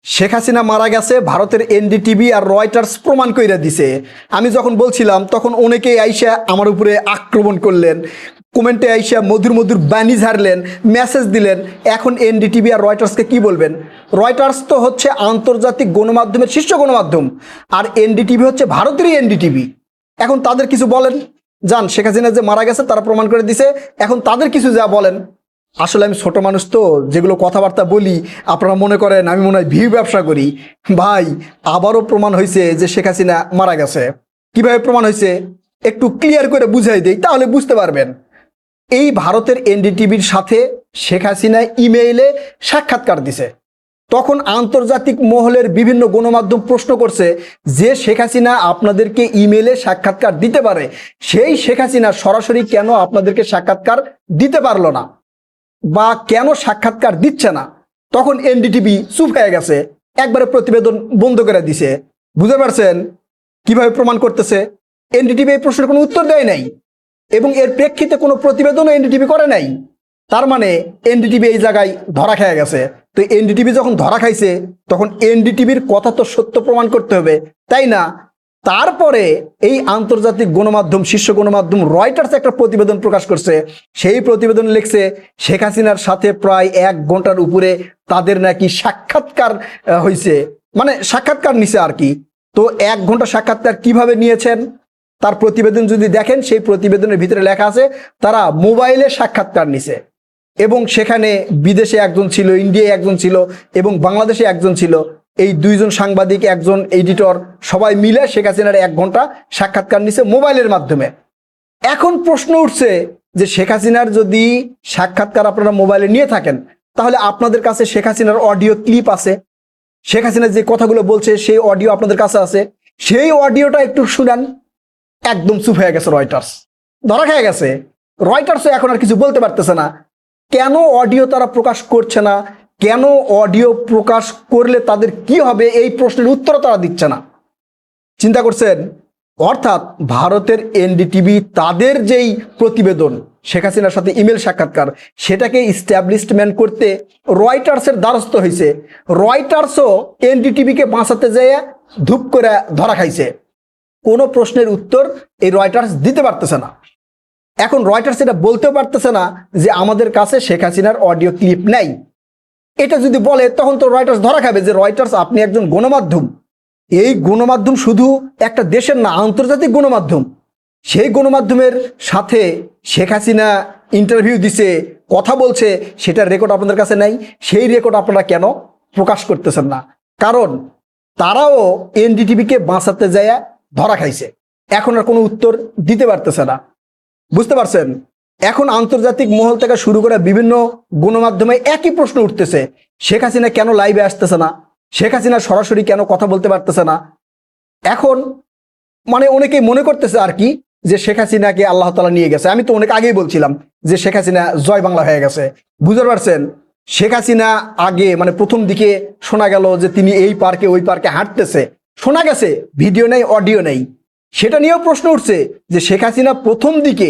শেখ হাসিনা মারা গেছে ভারতের এনডিটিভি আর রয়টার্স প্রমাণ কইরা দিছে। আমি যখন বলছিলাম তখন অনেকেই আইসা আমার উপরে আক্রমণ করলেন, কমেন্টে আইসা মধুর মধুর বাণী ঝাড়লেন, মেসেজ দিলেন। এখন এনডিটিভি আর রয়টার্সকে কি বলবেন? রয়টার্স তো হচ্ছে আন্তর্জাতিক গণমাধ্যমের শীর্ষ গণমাধ্যম, আর এনডিটিভি হচ্ছে ভারতেরই এনডিটিভি। এখন তাদের কিছু বলেন, যান, শেখ হাসিনা যে মারা গেছে তারা প্রমাণ করে দিছে, এখন তাদের কিছু যা বলেন। আসলে আমি ছোট মানুষ তো, যেগুলো কথাবার্তা বলি আপনারা মনে করেন আমি মনে হয় ভিউ ব্যবসা করি। ভাই, আবারও প্রমাণ হয়েছে যে শেখ হাসিনা মারা গেছে। কিভাবে প্রমাণ হয়েছে একটু ক্লিয়ার করে বুঝাই দেই, তাহলে বুঝতে পারবেন। এই ভারতের এনডিটিভির সাথে শেখ হাসিনা ইমেইলে সাক্ষাৎকার দিছে। তখন আন্তর্জাতিক মহলের বিভিন্ন গণমাধ্যম প্রশ্ন করছে যে শেখ হাসিনা আপনাদেরকে ইমেইলে সাক্ষাৎকার দিতে পারে, সেই শেখ হাসিনা সরাসরি কেন আপনাদেরকে সাক্ষাৎকার দিতে পারলো না, বা কেন সাক্ষাৎকার দিচ্ছে না? তখন এনডিটিভি চুপ হয়ে গেছে, একবারে প্রতিবেদন বন্ধ করে দিছে। বুঝতে পারছেন কিভাবে প্রমাণ করতেছে? এনডিটিভি এই প্রশ্নের কোনো উত্তর দেয় নাই, এবং এর প্রেক্ষিতে কোনো প্রতিবেদনও এনডিটিভি করে নাই। তার মানে এনডিটিভি এই জায়গায় ধরা খেয়ে গেছে। তো এনডিটিভি যখন ধরা খাইছে তখন এনডিটিভির কথা তো সত্য প্রমাণ করতে হবে, তাই না? তারপরে এই আন্তর্জাতিক গণমাধ্যম, শীর্ষ গণমাধ্যম রয়টার্স একটা প্রতিবেদন প্রকাশ করছে। সেই প্রতিবেদন লিখছে শেখ হাসিনার সাথে প্রায় 1 ঘন্টার উপরে তাদের নাকি সাক্ষাৎকার হয়েছে, মানে সাক্ষাৎকার নিছে আর কি। তো 1 ঘন্টা সাক্ষাৎকার কিভাবে নিয়েছেন তার প্রতিবেদন যদি দেখেন, সেই প্রতিবেদনের ভিতরে লেখা আছে তারা মোবাইলে সাক্ষাৎকার নিছে, এবং সেখানে বিদেশে একজন ছিল, ইন্ডিয়ায় একজন ছিল, এবং বাংলাদেশে একজন ছিল। এই 2 জন সাংবাদিক, একজন এডিটর, সবাই মিলে শেখ হাসিনার 1 ঘন্টা সাক্ষাৎকার নিছে মোবাইলের মাধ্যমে। এখন প্রশ্ন উঠছে যে শেখ হাসিনার যদি সাক্ষাৎকার আপনারা মোবাইলে নিয়ে থাকেন, তাহলে আপনাদের কাছে শেখ হাসিনার অডিও ক্লিপ আছে, শেখ হাসিনা যে কথাগুলো বলছে সেই অডিও আপনাদের কাছে আছে, সেই অডিওটা একটু শুনেন। একদম চুপ হয়ে গেছে রয়টার্স, ধরা খেয়ে গেছে। রয়টার্সও এখন আর কিছু বলতে পারতেছে না। কেন অডিও তারা প্রকাশ করছে না, কেন অডিও প্রকাশ করলে তাদের কি হবে, এই প্রশ্নের উত্তর তারা দিচ্ছে না। চিন্তা করছেন? অর্থাৎ ভারতের এনডিটিভি তাদের যেই প্রতিবেদন শেখ হাসিনার সাথে ইমেল সাক্ষাৎকার, সেটাকে ইস্টাবলিশমেন্ট করতে রয়টার্সের দ্বারস্থ হয়েছে। রয়টার্সও এনডিটিভিকে বাঁচাতে যেয়ে ধূপ করে ধরা খাইছে। কোনো প্রশ্নের উত্তর এই রয়টার্স দিতে পারতেছে না। এখন রয়টার্স এটা বলতেও পারতেছে না যে আমাদের কাছে শেখ হাসিনার অডিও ক্লিপ নাই। এটা যদি বলে তখন তো রয়টার্স ধরা খাবে যে রয়টার্স আপনি একজন গণমাধ্যম, এই গণমাধ্যম শুধু একটা দেশের না, আন্তর্জাতিক গণমাধ্যম। সেই গণমাধ্যমের সাথে শেখ হাসিনা ইন্টারভিউ দিছে, কথা বলছে, সেটার রেকর্ড আপনাদের কাছে নাই। সেই রেকর্ড আপনারা কেন প্রকাশ করতেছেন না? কারণ তারাও এনডিটিভিকে বাঁচাতে যায় ধরা খাইছে, এখন আর কোনো উত্তর দিতে পারতেছে না। বুঝতে পারছেন? এখন আন্তর্জাতিক মহল থেকে শুরু করে বিভিন্ন গণমাধ্যমে একই প্রশ্ন উঠতেছে, শেখ হাসিনা কেন লাইভে আসতেছে না, শেখ হাসিনা সরাসরি কেন কথা বলতে পারতেছে না। এখন মানে অনেকেই মনে করতেছে আর কি যে শেখ হাসিনাকে আল্লাহ তাআলা নিয়ে গেছে। আমি তো অনেক আগেই বলছিলাম যে শেখ হাসিনা জয় বাংলা হয়ে গেছে। বুঝতে পারছেন? শেখ হাসিনা আগে মানে প্রথম দিকে শোনা গেল যে তিনি এই পার্কে ওই পার্কে হাঁটতেছে, শোনা গেছে, ভিডিও নেই, অডিও নেই। সেটা নিয়েও প্রশ্ন উঠছে যে শেখ হাসিনা প্রথম দিকে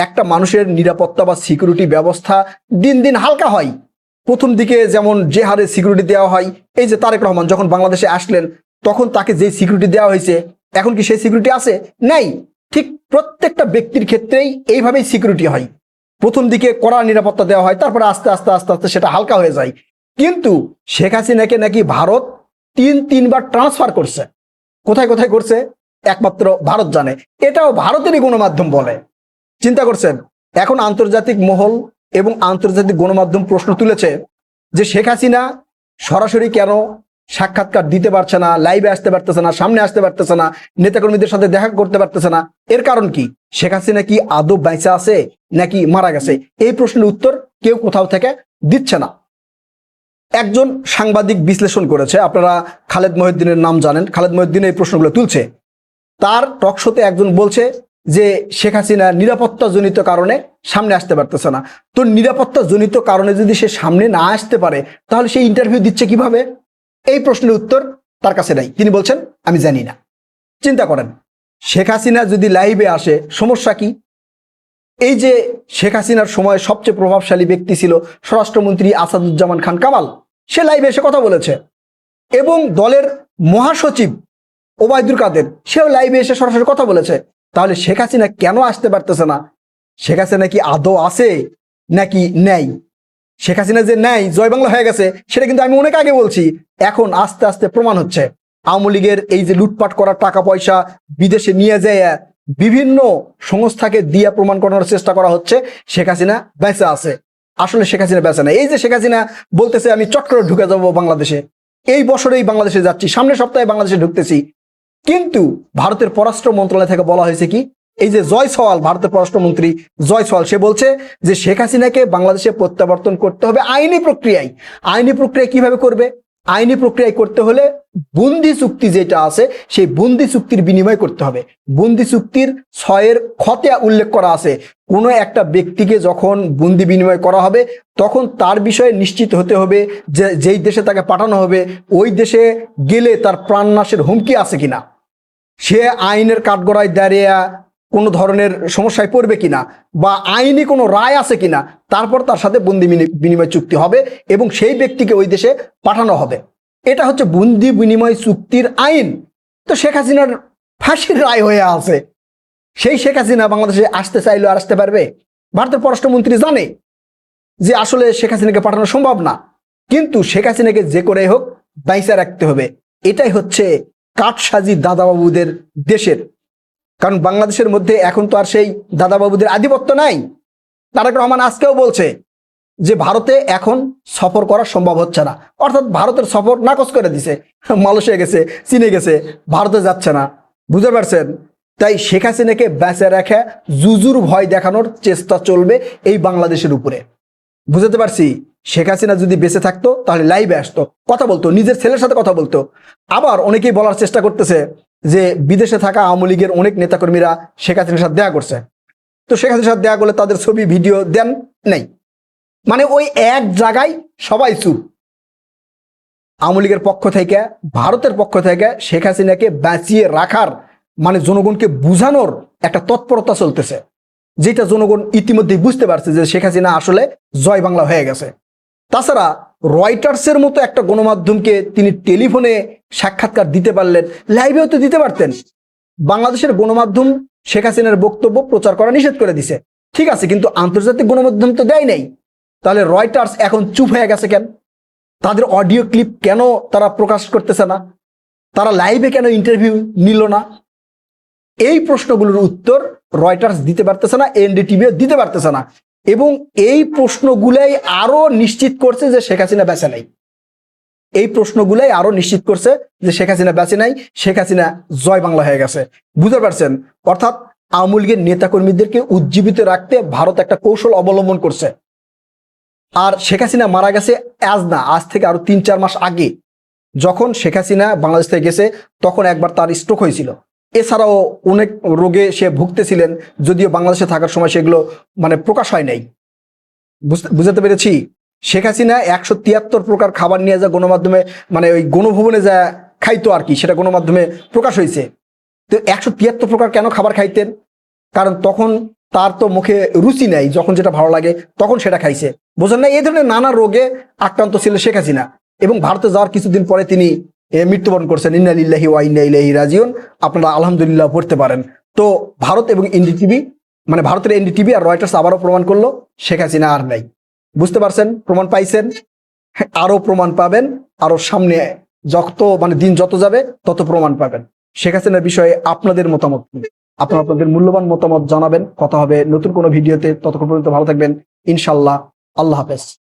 একটা মানুষের নিরাপত্তা বা সিকিউরিটি ব্যবস্থা দিন দিন হালকা হয়। প্রথম দিকে যেমন যে হারে সিকিউরিটি দেওয়া হয়, এই যে তারেক রহমান যখন বাংলাদেশে আসলেন তখন তাকে যে সিকিউরিটি দেওয়া হয়েছে, এখন কি সেই সিকিউরিটি আছে? নাই। ঠিক প্রত্যেকটা ব্যক্তির ক্ষেত্রেই এইভাবেই সিকিউরিটি হয়। প্রথম দিকে কড়া নিরাপত্তা দেওয়া হয়, তারপরে আস্তে আস্তে আস্তে আস্তে সেটা হালকা হয়ে যায়। কিন্তু শেখ হাসিনাকে নাকি ভারত 3বার ট্রান্সফার করছে। কোথায় কোথায় করছে একমাত্র ভারত জানে, এটাও ভারতেরই গণমাধ্যম বলে। চিন্তা করছেন? এখন আন্তর্জাতিক মহল এবং আন্তর্জাতিক গণমাধ্যম প্রশ্ন তুলেছে যে শেখ হাসিনা সরাসরি কেন সাক্ষাৎকার দিতে পারছে না, লাইভে আসতে পারতেছে না, সামনে আসতে পারতেছে না, নেতাকর্মীদের সাথে দেখা করতে পারতেছে না। এর কারণ কি? শেখ হাসিনা কি আদৌ বেঁচে আছে নাকি মারা গেছে? এই প্রশ্নের উত্তর কেউ কোথাও থেকে দিচ্ছে না। একজন সাংবাদিক বিশ্লেষণ করেছে, আপনারা খালেদ মহিউদ্দিনের নাম জানেন। খালেদ মহিউদ্দিন এই প্রশ্নগুলো তুলছে। তার টকশোতে একজন বলছে যে শেখ হাসিনা নিরাপত্তাজনিত কারণে সামনে আসতে পারতেছে না। তো নিরাপত্তাজনিত কারণে যদি সে সামনে না আসতে পারে তাহলে সে ইন্টারভিউ দিচ্ছে কিভাবে? এই প্রশ্নের উত্তর তার কাছে নাই। তিনি বলছেন আমি জানি না। চিন্তা করেন, শেখ হাসিনা যদি লাইভে আসে সমস্যা কি? এই যে শেখ হাসিনার সময় সবচেয়ে প্রভাবশালী ব্যক্তি ছিল স্বরাষ্ট্রমন্ত্রী আসাদুজ্জামান খান কামাল, সে লাইভে এসে কথা বলেছে। এবং দলের মহাসচিব ওবায়দুল কাদের সেও লাইভে এসে সরাসরি কথা বলেছে। তাহলে শেখ হাসিনা কেন আসতে পারতেছে না? শেখ হাসিনা কি আদৌ আছে নাকি নেই? শেখ হাসিনা যে নেই, জয় বাংলা হয়ে গেছে, সেটা কিন্তু আমি অনেক আগে বলছি। এখন আস্তে আস্তে প্রমাণ হচ্ছে। আওয়ামী লীগের এই যে লুটপাট করা টাকা পয়সা বিদেশে নিয়ে যায় বিভিন্ন সংস্থাকে দিয়ে প্রমাণ করানোর চেষ্টা করা হচ্ছে শেখ হাসিনা বেঁচে আছে। আসলে শেখ হাসিনা বেঁচে না। এই যে শেখ হাসিনা বলতেছে আমি চট করে ঢুকে যাবো বাংলাদেশে, এই বছরেই বাংলাদেশে যাচ্ছি, সামনের সপ্তাহে বাংলাদেশে ঢুকতেছি, কিন্তু ভারতের পররাষ্ট্র মন্ত্রণালয় থেকে বলা হয়েছে কি, এই যে জয়সওয়াল, ভারতের পররাষ্ট্রমন্ত্রী জয়সওয়াল, সে বলছে যে শেখ হাসিনাকে বাংলাদেশে প্রত্যাবর্তন করতে হবে আইনি প্রক্রিয়ায়। আইনি প্রক্রিয়া কিভাবে করবে? আইনি প্রক্রিয়ায় করতে হলে বন্দি চুক্তি যেটা আছে সেই বন্দি চুক্তির বিনিময় করতে হবে। বন্দি চুক্তির 6 খতে উল্লেখ করা আছে কোনো একটা ব্যক্তিকে যখন বন্দি বিনিময় করা হবে তখন তার বিষয়ে নিশ্চিত হতে হবে যে যেই দেশে তাকে পাঠানো হবে ওই দেশে গেলে তার প্রাণনাশের হুমকি আছে কিনা, সে আইনের কাঠগড়ায় দাঁড়িয়ে কোনো ধরনের সমস্যায় পড়বে কিনা, বা আইনি কোনো রায় আছে কিনা, তারপর তার সাথে বন্দি বিনিময় চুক্তি হবে এবং সেই ব্যক্তিকে ওই দেশে পাঠানো হবে। এটা হচ্ছে বন্দি বিনিময় চুক্তির আইন। তো শেখ হাসিনার ফাঁসির রায় হয়ে আছে, সেই শেখ হাসিনা বাংলাদেশে আসতে চাইলেও আর আসতে পারবে? ভারতের পররাষ্ট্রমন্ত্রী জানে যে আসলে শেখ হাসিনাকে পাঠানো সম্ভব না, কিন্তু শেখ হাসিনাকে যে করে হোক বাইসা রাখতে হবে। এটাই হচ্ছে কাঠসাজি দাদাবাবুদের দেশের। কারণ বাংলাদেশের মধ্যে এখন তো আর সেই দাদাবাবুদের আধিপত্য নাই। তারেক রহমান আজকেও বলছে যে ভারতে এখন সফর করা সম্ভব হচ্ছে না, অর্থাৎ ভারতের সফর নাকচ করে দিছে। মালয়েশিয়া গেছে, চীনে গেছে, ভারতে যাচ্ছে না। বুঝতে পারছেন? তাই শেখ হাসিনাকে বেঁচে রেখে জুজুর ভয় দেখানোর চেষ্টা চলবে এই বাংলাদেশের উপরে। বুঝতে পারছি? শেখ হাসিনা যদি বেঁচে থাকতো তাহলে লাইভে আসতো, কথা বলতো, নিজের ছেলের সাথে কথা বলতো। আবার অনেকেই বলার চেষ্টা করতেছে যে বিদেশে থাকা আওয়ামী লীগের অনেক নেতাকর্মীরা শেখ হাসিনার সাথে দেখা করছে। তো শেখ হাসিনার সাথে দেখা করলে তাদের ছবি ভিডিও দেন নেই, মানে ওই এক জায়গায় সবাই চুপ। আওয়ামী লীগের পক্ষ থেকে, ভারতের পক্ষ থেকে শেখ হাসিনাকে বাঁচিয়ে রাখার মানে জনগণকে বুঝানোর একটা তৎপরতা চলতেছে, যেটা জনগণ ইতিমধ্যেই বুঝতে পারছে যে শেখ হাসিনা আসলে জয় বাংলা হয়ে গেছে। তাছাড়া রয়টার্সের মতো একটা গণমাধ্যমকে তিনি টেলিফোনে সাক্ষাৎকার দিতে পারলেন, লাইভেও তো দিতে পারতেন। বাংলাদেশের গণমাধ্যম শেখ হাসিনার বক্তব্য প্রচার করা নিষেধ করে দিছে, ঠিক আছে, কিন্তু আন্তর্জাতিক গণমাধ্যম তো দেয় নাই। তাহলে রয়টার্স এখন চুপ হয়ে গেছে কেন? তাদের অডিও ক্লিপ কেন তারা প্রকাশ করতেছে না? তারা লাইভে কেন ইন্টারভিউ নিল না? এই প্রশ্নগুলোর উত্তর রয়টার্স দিতে পারতেছে না, এনডিটিভিও দিতে পারতেছে না। এবং এই প্রশ্নগুলাই আরো নিশ্চিত করছে যে শেখ হাসিনা বেঁচে নাই। এই প্রশ্নগুলাই আরো নিশ্চিত করছে যে শেখ হাসিনা বেঁচে নাই, শেখ হাসিনা জয় বাংলা হয়ে গেছে। বুঝতে পারছেন? অর্থাৎ আওয়ামী লীগের নেতাকর্মীদেরকে উজ্জীবিত রাখতে ভারত একটা কৌশল অবলম্বন করছে। আর শেখ হাসিনা মারা গেছে আজ থেকে আরো 3-4 মাস আগে, যখন শেখ হাসিনা বাংলাদেশ থেকে গেছে তখন একবার তার স্ট্রোক হয়েছিল। এছাড়াও অনেক রোগে সে ভুগতেছিলেন, যদিও বাংলাদেশে থাকার সময় সেগুলো মানে প্রকাশ হয় নাই। বুঝতে পেরেছি? শেখ হাসিনা 173 প্রকার খাবার নিয়ে যা গণমাধ্যমে মানে ওই গণভবনে যা খাইতো আর কি, সেটা গণমাধ্যমে প্রকাশ হয়েছে। তো 173 প্রকার কেন খাবার খাইতেন? কারণ তখন তার তো মুখে রুচি নাই, যখন যেটা ভালো লাগে তখন সেটা খাইছে। বোঝেন না? এই ধরনের নানা রোগে আক্রান্ত ছিল শেখ হাসিনা এবং ভারতে যাওয়ার কিছুদিন পরে তিনি মৃত্যুবরণ করছেন। ইন্না লিল্লাহি ওয়া ইন্না ইলাইহি রাজিউন। আপনারা আলহামদুলিল্লাহ পড়তে পারেন। তো ভারত এবং এনডিটিভি মানে ভারতের এনডিটিভি আর রয়টার্স আবারও প্রমাণ করলো শেখ হাসিনা আর নাই। বুঝতে পারছেন? প্রমাণ পাইছেন, আরো প্রমাণ পাবেন, আরো সামনে যত মানে দিন যত যাবে তত প্রমাণ পাবেন। শেখ হাসিনার বিষয়ে আপনাদের মতামত কি? আপনারা আপনাদের মূল্যবান মতামত জানাবেন। কথা হবে নতুন কোনো ভিডিওতে। ততক্ষণ পর্যন্ত ভালো থাকবেন ইনশাল্লাহ। আল্লাহ হাফেজ।